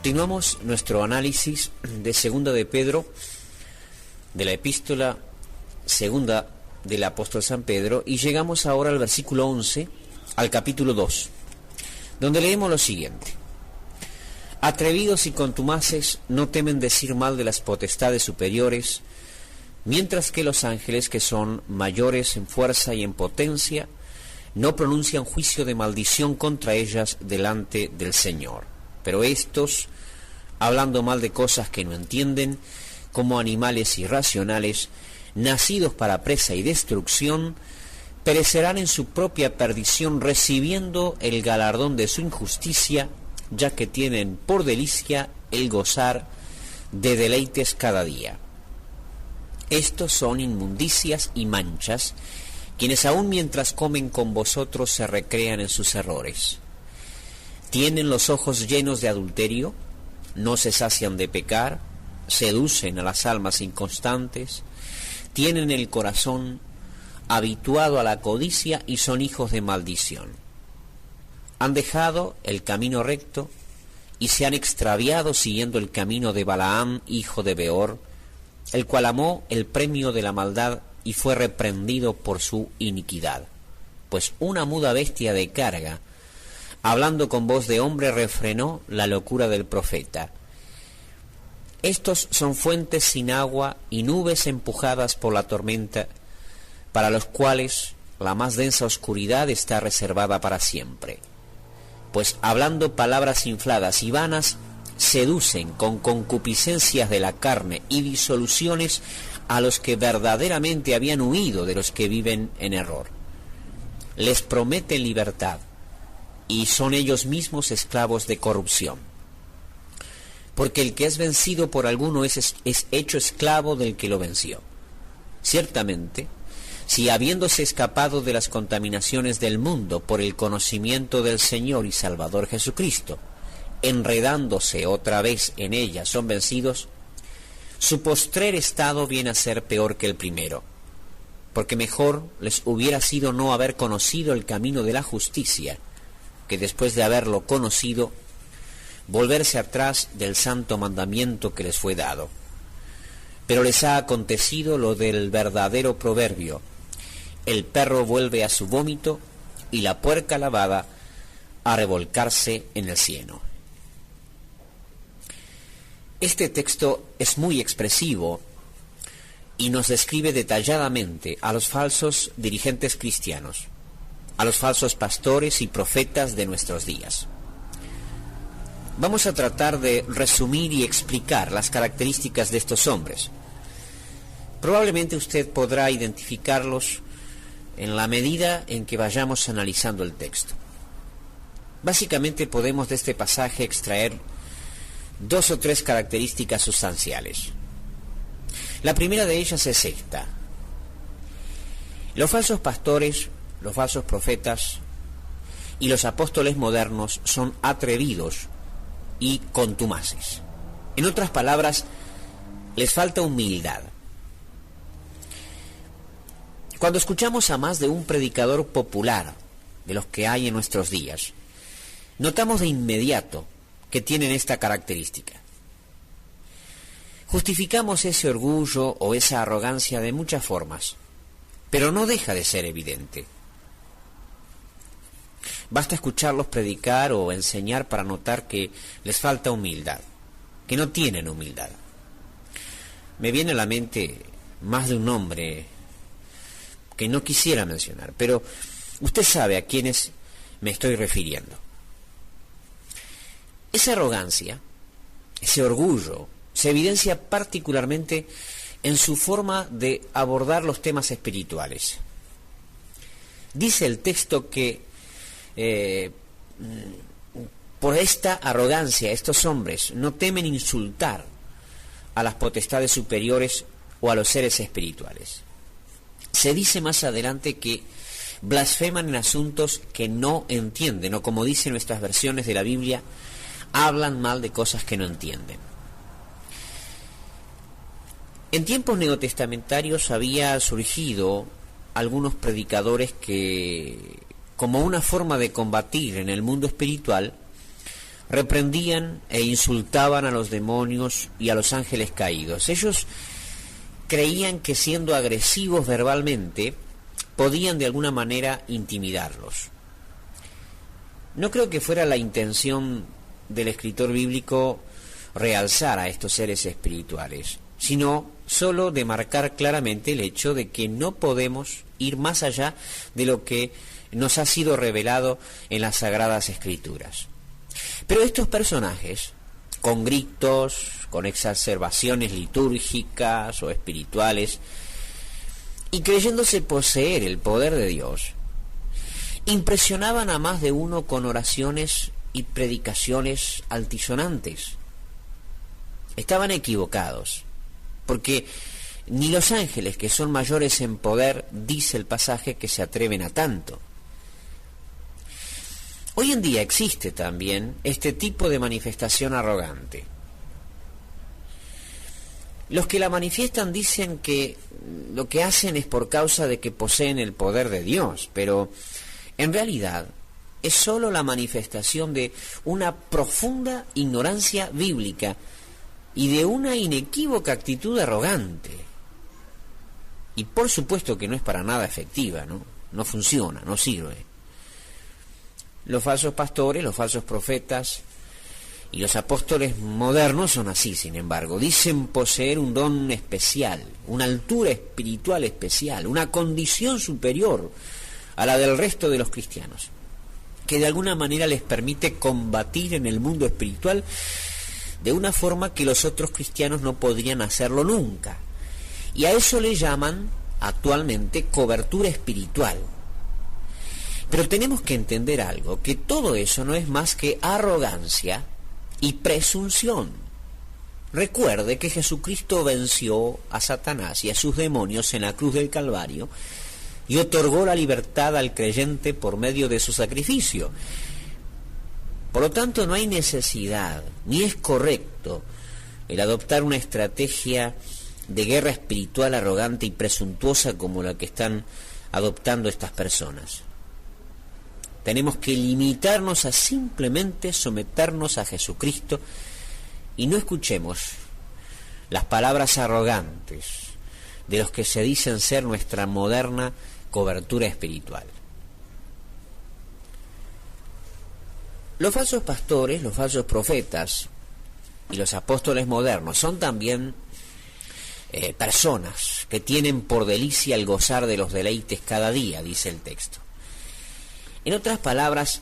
Continuamos nuestro análisis de Segunda de Pedro, de la epístola segunda del apóstol San Pedro, y llegamos ahora al versículo 11, al capítulo 2, donde leemos lo siguiente: Atrevidos y contumaces no temen decir mal de las potestades superiores, mientras que los ángeles, que son mayores en fuerza y en potencia, no pronuncian juicio de maldición contra ellas delante del Señor. Pero estos, hablando mal de cosas que no entienden, como animales irracionales, nacidos para presa y destrucción, perecerán en su propia perdición, recibiendo el galardón de su injusticia, ya que tienen por delicia el gozar de deleites cada día. Estos son inmundicias y manchas, quienes aun mientras comen con vosotros se recrean en sus errores. Tienen los ojos llenos de adulterio, no se sacian de pecar, seducen a las almas inconstantes, tienen el corazón habituado a la codicia y son hijos de maldición. Han dejado el camino recto y se han extraviado siguiendo el camino de Balaam, hijo de Beor, el cual amó el premio de la maldad y fue reprendido por su iniquidad. Pues una muda bestia de carga, hablando con voz de hombre, refrenó la locura del profeta. Estos son fuentes sin agua y nubes empujadas por la tormenta, para los cuales la más densa oscuridad está reservada para siempre. Pues hablando palabras infladas y vanas, seducen con concupiscencias de la carne y disoluciones a los que verdaderamente habían huido de los que viven en error. Les prometen libertad, y son ellos mismos esclavos de corrupción. Porque el que es vencido por alguno es hecho esclavo del que lo venció. Ciertamente, si habiéndose escapado de las contaminaciones del mundo por el conocimiento del Señor y Salvador Jesucristo, enredándose otra vez en ellas son vencidos, su postrer estado viene a ser peor que el primero, porque mejor les hubiera sido no haber conocido el camino de la justicia, que después de haberlo conocido, volverse atrás del santo mandamiento que les fue dado. Pero les ha acontecido lo del verdadero proverbio: el perro vuelve a su vómito y la puerca lavada a revolcarse en el cieno. Este texto es muy expresivo y nos describe detalladamente a los falsos dirigentes cristianos, a los falsos pastores y profetas de nuestros días. Vamos a tratar de resumir y explicar las características de estos hombres. Probablemente usted podrá identificarlos en la medida en que vayamos analizando el texto. Básicamente podemos de este pasaje extraer dos o tres características sustanciales. La primera de ellas es esta: los falsos pastores, los falsos profetas y los apóstoles modernos son atrevidos y contumaces. En otras palabras, les falta humildad. Cuando escuchamos a más de un predicador popular de los que hay en nuestros días, notamos de inmediato que tienen esta característica. Justificamos ese orgullo o esa arrogancia de muchas formas, pero no deja de ser evidente. Basta escucharlos predicar o enseñar para notar que les falta humildad, que no tienen humildad. Me viene a la mente más de un nombre que no quisiera mencionar, pero usted sabe a quiénes me estoy refiriendo. Esa arrogancia, ese orgullo, se evidencia particularmente en su forma de abordar los temas espirituales. Dice el texto que por esta arrogancia estos hombres no temen insultar a las potestades superiores o a los seres espirituales. Se dice más adelante que blasfeman en asuntos que no entienden, o como dicen nuestras versiones de la Biblia, hablan mal de cosas que no entienden. En tiempos neotestamentarios había surgido algunos predicadores que, como una forma de combatir en el mundo espiritual, reprendían e insultaban a los demonios y a los ángeles caídos. Ellos creían que siendo agresivos verbalmente podían de alguna manera intimidarlos. No creo que fuera la intención del escritor bíblico realzar a estos seres espirituales, sino solo de marcar claramente el hecho de que no podemos ir más allá de lo que nos ha sido revelado en las Sagradas Escrituras. Pero estos personajes, con gritos, con exacerbaciones litúrgicas o espirituales, y creyéndose poseer el poder de Dios, impresionaban a más de uno con oraciones y predicaciones altisonantes. Estaban equivocados, porque ni los ángeles, que son mayores en poder, dice el pasaje, que se atreven a tanto. Hoy en día existe también este tipo de manifestación arrogante. Los que la manifiestan dicen que lo que hacen es por causa de que poseen el poder de Dios, pero en realidad es sólo la manifestación de una profunda ignorancia bíblica y de una inequívoca actitud arrogante. Y por supuesto que no es para nada efectiva, ¿no? No funciona, no sirve. Los falsos pastores, los falsos profetas y los apóstoles modernos son así, sin embargo. Dicen poseer un don especial, una altura espiritual especial, una condición superior a la del resto de los cristianos, que de alguna manera les permite combatir en el mundo espiritual de una forma que los otros cristianos no podrían hacerlo nunca. Y a eso le llaman actualmente cobertura espiritual. Pero tenemos que entender algo, que todo eso no es más que arrogancia y presunción. Recuerde que Jesucristo venció a Satanás y a sus demonios en la cruz del Calvario y otorgó la libertad al creyente por medio de su sacrificio. Por lo tanto, no hay necesidad, ni es correcto, el adoptar una estrategia de guerra espiritual arrogante y presuntuosa como la que están adoptando estas personas. Tenemos que limitarnos a simplemente someternos a Jesucristo y no escuchemos las palabras arrogantes de los que se dicen ser nuestra moderna cobertura espiritual. Los falsos pastores, los falsos profetas y los apóstoles modernos son también personas que tienen por delicia el gozar de los deleites cada día, dice el texto. En otras palabras,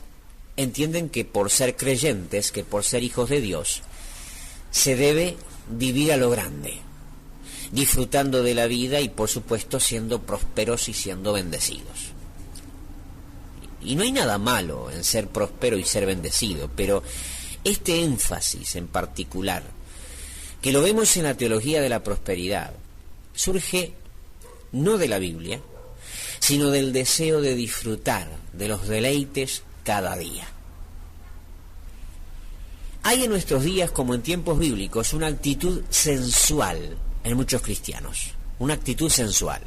entienden que por ser creyentes, que por ser hijos de Dios, se debe vivir a lo grande, disfrutando de la vida y por supuesto siendo prósperos y siendo bendecidos. Y no hay nada malo en ser próspero y ser bendecido, pero este énfasis en particular, que lo vemos en la teología de la prosperidad, surge no de la Biblia, sino del deseo de disfrutar de los deleites cada día. Hay en nuestros días, como en tiempos bíblicos, una actitud sensual en muchos cristianos, una actitud sensual.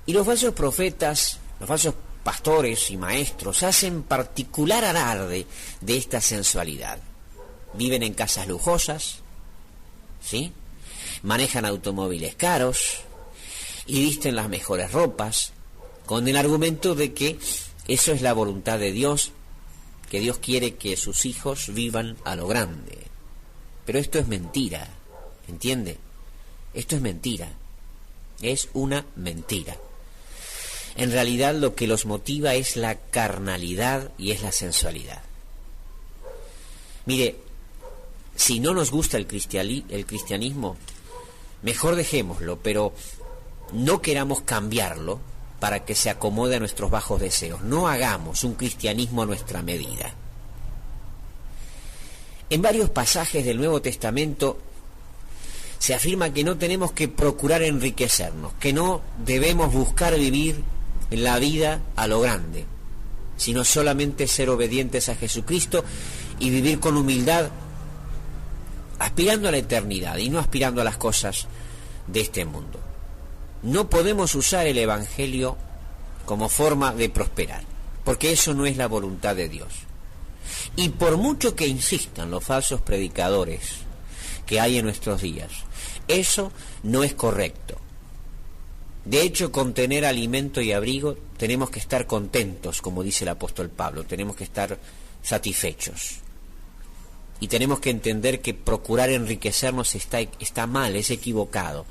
Y los falsos profetas, los falsos pastores y maestros hacen particular alarde de esta sensualidad. Viven en casas lujosas, ¿sí? Manejan automóviles caros y visten las mejores ropas, con el argumento de que eso es la voluntad de Dios, que Dios quiere que sus hijos vivan a lo grande. Pero esto es mentira, ¿entiende? Esto es mentira, es una mentira. En realidad lo que los motiva es la carnalidad y es la sensualidad. Mire, si no nos gusta el cristianismo, mejor dejémoslo, pero no queramos cambiarlo para que se acomode a nuestros bajos deseos. No hagamos un cristianismo a nuestra medida. En varios pasajes del Nuevo Testamento se afirma que no tenemos que procurar enriquecernos, que no debemos buscar vivir la vida a lo grande, sino solamente ser obedientes a Jesucristo y vivir con humildad, aspirando a la eternidad y no aspirando a las cosas de este mundo. No podemos usar el Evangelio como forma de prosperar, porque eso no es la voluntad de Dios. Y por mucho que insistan los falsos predicadores que hay en nuestros días, eso no es correcto. De hecho, con tener alimento y abrigo tenemos que estar contentos, como dice el apóstol Pablo, tenemos que estar satisfechos. Y tenemos que entender que procurar enriquecernos está mal, es equivocado.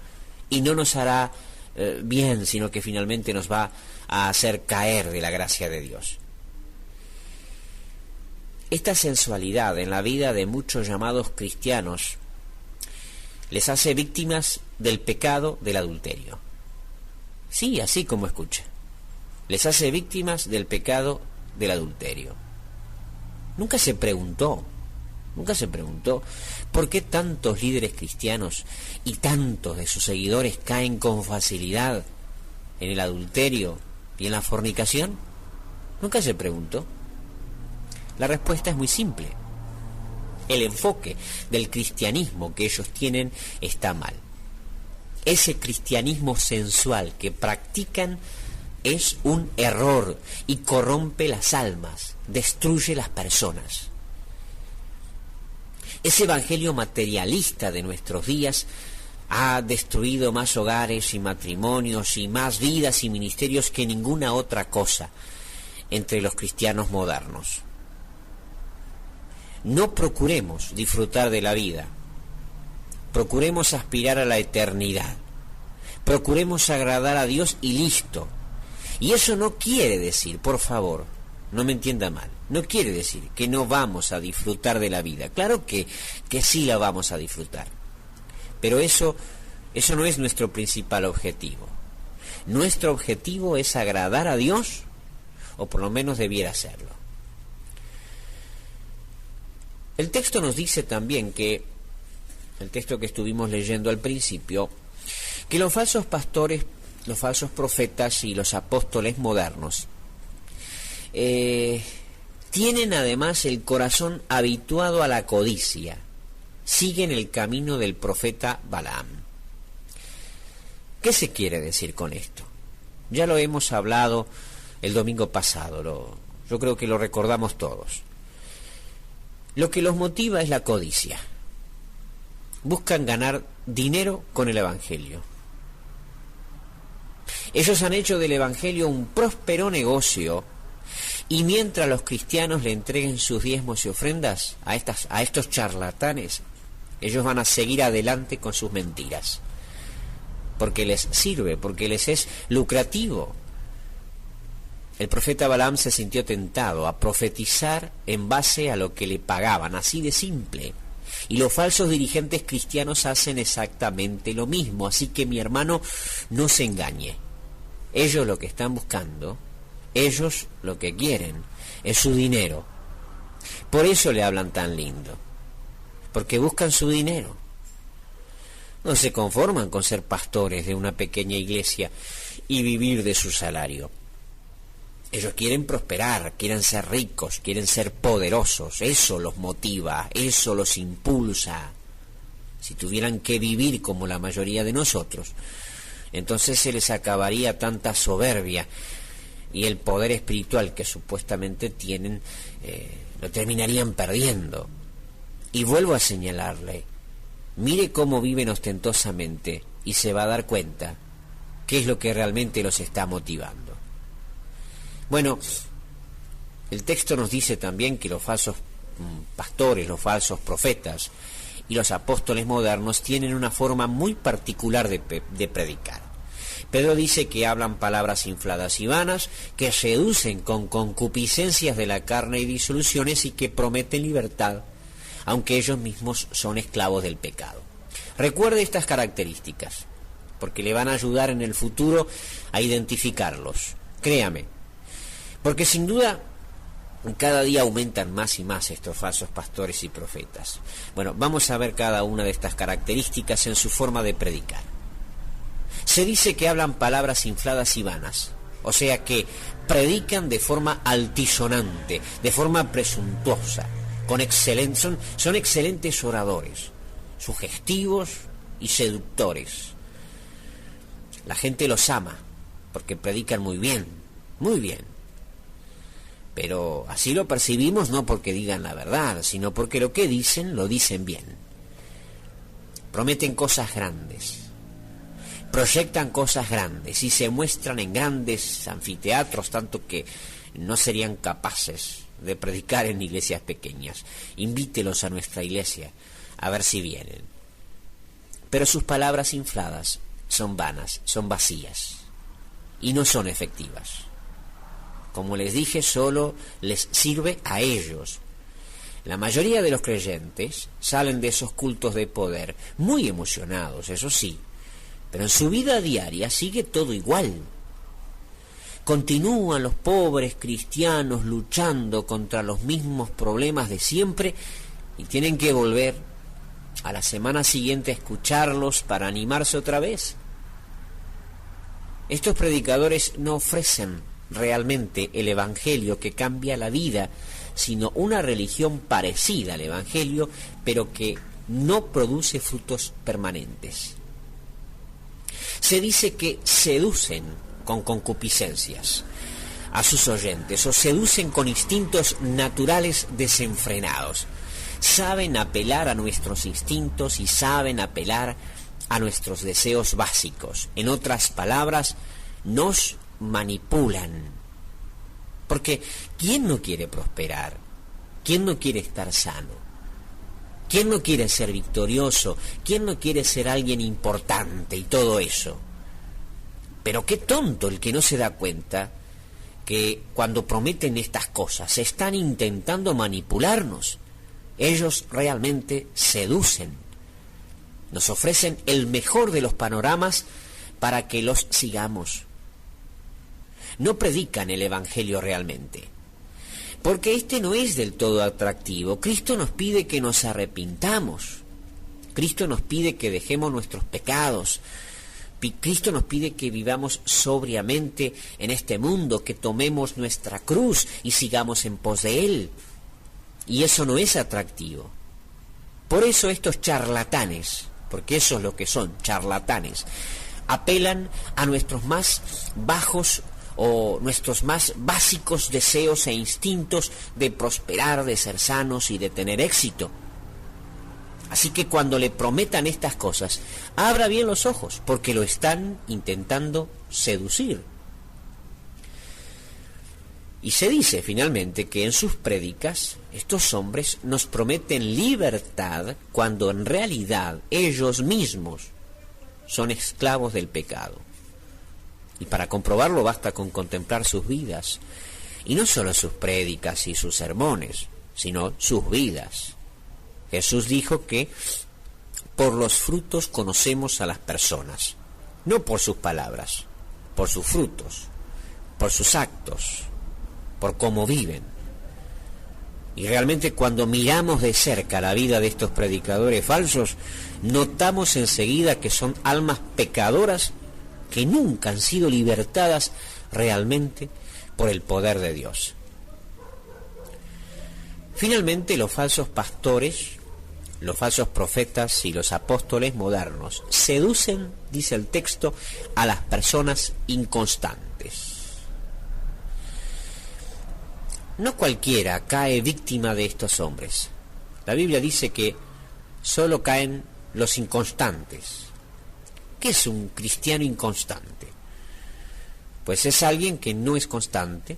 Y no nos hará bien, sino que finalmente nos va a hacer caer de la gracia de Dios. Esta sensualidad en la vida de muchos llamados cristianos les hace víctimas del pecado del adulterio. Sí, así como escucha. Les hace víctimas del pecado del adulterio. Nunca se preguntó por qué tantos líderes cristianos y tantos de sus seguidores caen con facilidad en el adulterio y en la fornicación. Nunca se preguntó. La respuesta es muy simple. El enfoque del cristianismo que ellos tienen está mal. Ese cristianismo sensual que practican es un error y corrompe las almas, destruye las personas. Ese evangelio materialista de nuestros días ha destruido más hogares y matrimonios y más vidas y ministerios que ninguna otra cosa entre los cristianos modernos. No procuremos disfrutar de la vida, procuremos aspirar a la eternidad, procuremos agradar a Dios y listo. Y eso no quiere decir, por favor, no me entienda mal, no quiere decir que no vamos a disfrutar de la vida. Claro que sí la vamos a disfrutar, pero eso no es nuestro principal objetivo. Nuestro objetivo es agradar a Dios, o por lo menos debiera serlo. El texto nos dice también que, el texto que estuvimos leyendo al principio, que los falsos pastores, los falsos profetas y los apóstoles modernos tienen además el corazón habituado a la codicia, siguen el camino del profeta Balaam. ¿Qué se quiere decir con esto? Ya lo hemos hablado el domingo pasado, yo creo que lo recordamos todos. Lo que los motiva es la codicia. Buscan ganar dinero con el Evangelio. Ellos han hecho del Evangelio un próspero negocio, y mientras los cristianos le entreguen sus diezmos y ofrendas a estos charlatanes, ellos van a seguir adelante con sus mentiras, porque les sirve, porque les es lucrativo. El profeta Balaam se sintió tentado a profetizar en base a lo que le pagaban, así de simple. Y los falsos dirigentes cristianos hacen exactamente lo mismo. Así que, mi hermano, no se engañe. Ellos lo que están buscando, ellos lo que quieren, es su dinero. Por eso le hablan tan lindo, porque buscan su dinero. No se conforman con ser pastores de una pequeña iglesia y vivir de su salario. Ellos quieren prosperar, quieren ser ricos, quieren ser poderosos. Eso los motiva, eso los impulsa. Si tuvieran que vivir como la mayoría de nosotros, entonces se les acabaría tanta soberbia y el poder espiritual que supuestamente tienen, lo terminarían perdiendo. Y vuelvo a señalarle, mire cómo viven ostentosamente y se va a dar cuenta qué es lo que realmente los está motivando. Bueno, el texto nos dice también que los falsos pastores, los falsos profetas y los apóstoles modernos tienen una forma muy particular de predicar. Pedro dice que hablan palabras infladas y vanas, que seducen con concupiscencias de la carne y disoluciones y que prometen libertad, aunque ellos mismos son esclavos del pecado. Recuerde estas características, porque le van a ayudar en el futuro a identificarlos. Créame. Porque sin duda cada día aumentan más y más estos falsos pastores y profetas. Bueno, vamos a ver cada una de estas características en su forma de predicar. Se dice que hablan palabras infladas y vanas, o sea que predican de forma altisonante, de forma presuntuosa, son excelentes oradores, sugestivos y seductores. La gente los ama porque predican muy bien, muy bien. pero así lo percibimos no porque digan la verdad, sino porque lo que dicen lo dicen bien. Prometen cosas grandes, proyectan cosas grandes y se muestran en grandes anfiteatros, tanto que no serían capaces de predicar en iglesias pequeñas. Invítelos a nuestra iglesia a ver si vienen. Pero sus palabras infladas son vanas, son vacías y no son efectivas. Como les dije, solo les sirve a ellos. La mayoría de los creyentes salen de esos cultos de poder muy emocionados, eso sí, pero en su vida diaria sigue todo igual. Continúan los pobres cristianos luchando contra los mismos problemas de siempre y tienen que volver a la semana siguiente a escucharlos para animarse otra vez. Estos predicadores no ofrecen realmente el evangelio que cambia la vida, sino una religión parecida al evangelio, pero que no produce frutos permanentes. Se dice que seducen con concupiscencias a sus oyentes, o seducen con instintos naturales desenfrenados. Saben apelar a nuestros instintos y saben apelar a nuestros deseos básicos. En otras palabras, nos manipulan. Porque ¿quién no quiere prosperar? ¿Quién no quiere estar sano? ¿Quién no quiere ser victorioso? ¿Quién no quiere ser alguien importante y todo eso? Pero qué tonto el que no se da cuenta que cuando prometen estas cosas están intentando manipularnos. Ellos realmente seducen. Nos ofrecen el mejor de los panoramas para que los sigamos. No predican el evangelio realmente, porque este no es del todo atractivo. Cristo nos pide que nos arrepintamos. Cristo nos pide que dejemos nuestros pecados. Cristo nos pide que vivamos sobriamente en este mundo, que tomemos nuestra cruz y sigamos en pos de Él. Y eso no es atractivo. Por eso estos charlatanes, porque eso es lo que son, charlatanes, apelan a nuestros más bajos o nuestros más básicos deseos e instintos de prosperar, de ser sanos y de tener éxito. Así que cuando le prometan estas cosas, abra bien los ojos, porque lo están intentando seducir. Y se dice finalmente que en sus prédicas estos hombres nos prometen libertad cuando en realidad ellos mismos son esclavos del pecado. Y para comprobarlo basta con contemplar sus vidas, y no solo sus prédicas y sus sermones, sino sus vidas. Jesús dijo que por los frutos conocemos a las personas, no por sus palabras, por sus frutos, por sus actos, por cómo viven. Y realmente cuando miramos de cerca la vida de estos predicadores falsos, notamos enseguida que son almas pecadoras que nunca han sido libertadas realmente por el poder de Dios. Finalmente, los falsos pastores, los falsos profetas y los apóstoles modernos seducen, dice el texto, a las personas inconstantes. No cualquiera cae víctima de estos hombres. La Biblia dice que solo caen los inconstantes. ¿Qué es un cristiano inconstante? Pues es alguien que no es constante,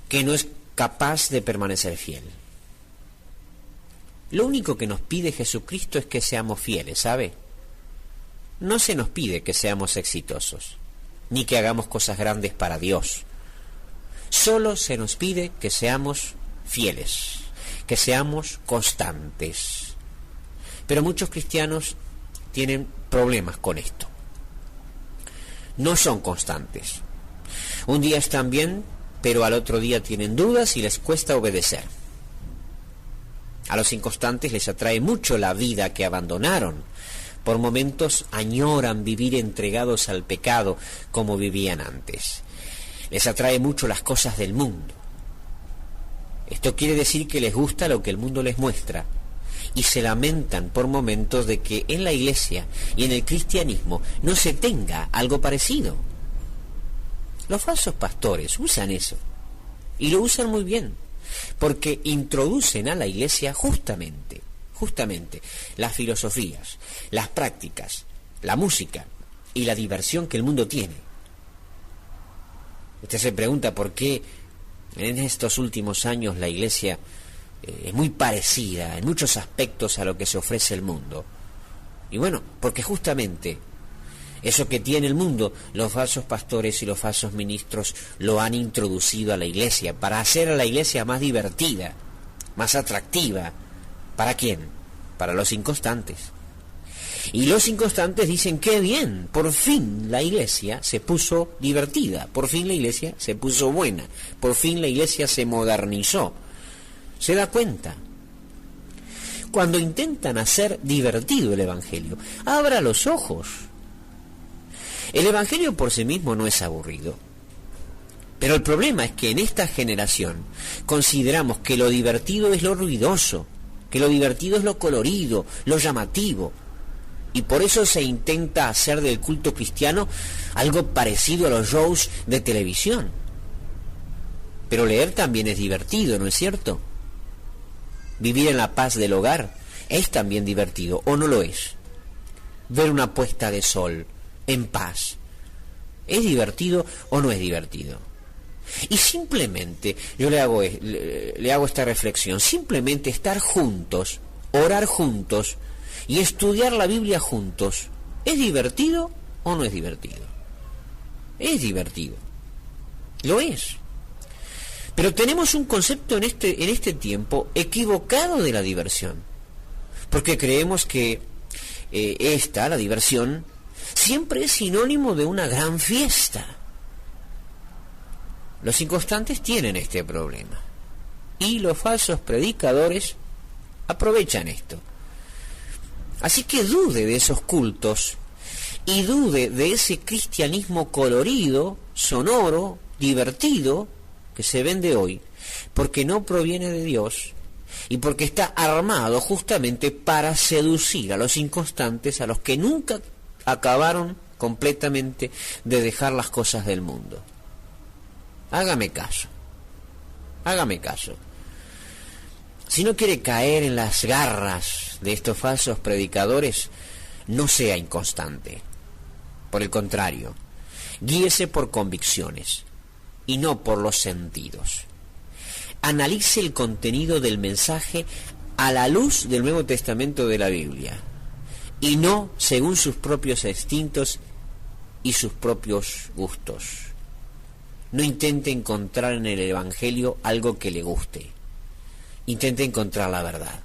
que no es capaz de permanecer fiel. Lo único que nos pide Jesucristo es que seamos fieles, ¿sabe? No se nos pide que seamos exitosos, ni que hagamos cosas grandes para Dios. Solo se nos pide que seamos fieles, que seamos constantes. Pero muchos cristianos tienen problemas con esto. No son constantes. Un día están bien, pero al otro día tienen dudas y les cuesta obedecer. A los inconstantes les atrae mucho la vida que abandonaron. Por momentos añoran vivir entregados al pecado como vivían antes. Les atrae mucho las cosas del mundo. Esto quiere decir que les gusta lo que el mundo les muestra y se lamentan por momentos de que en la iglesia y en el cristianismo no se tenga algo parecido. Los falsos pastores usan eso. Y lo usan muy bien, porque introducen a la iglesia justamente las filosofías, las prácticas, la música y la diversión que el mundo tiene. Usted se pregunta por qué en estos últimos años la iglesia es muy parecida en muchos aspectos a lo que se ofrece el mundo. Y bueno, porque justamente eso que tiene el mundo, los falsos pastores y los falsos ministros lo han introducido a la iglesia para hacer a la iglesia más divertida, más atractiva. ¿Para quién? Para los inconstantes. Y los inconstantes dicen, qué bien, por fin la iglesia se puso divertida, por fin la iglesia se puso buena, por fin la iglesia se modernizó. ¿Se da cuenta? Cuando intentan hacer divertido el Evangelio, abra los ojos. El Evangelio por sí mismo no es aburrido. Pero el problema es que en esta generación consideramos que lo divertido es lo ruidoso, que lo divertido es lo colorido, lo llamativo. Y por eso se intenta hacer del culto cristiano algo parecido a los shows de televisión. Pero leer también es divertido, ¿no es cierto? Vivir en la paz del hogar es también divertido, ¿o no lo es? Ver una puesta de sol en paz, ¿es divertido o no es divertido? Y simplemente, yo le hago esta reflexión, simplemente estar juntos, orar juntos y estudiar la Biblia juntos, ¿es divertido o no es divertido? Es divertido, lo es. Pero tenemos un concepto en este tiempo equivocado de la diversión, porque creemos que la diversión, siempre es sinónimo de una gran fiesta. Los inconstantes tienen este problema, y los falsos predicadores aprovechan esto. Así que dude de esos cultos, y dude de ese cristianismo colorido, sonoro, divertido, que se vende hoy, porque no proviene de Dios y porque está armado justamente para seducir a los inconstantes, a los que nunca acabaron completamente de dejar las cosas del mundo. Hágame caso. Si no quiere caer en las garras de estos falsos predicadores, no sea inconstante. Por el contrario, guíese por convicciones y no por los sentidos. Analice el contenido del mensaje a la luz del Nuevo Testamento de la Biblia, y no según sus propios instintos y sus propios gustos. No intente encontrar en el Evangelio algo que le guste. Intente encontrar la verdad.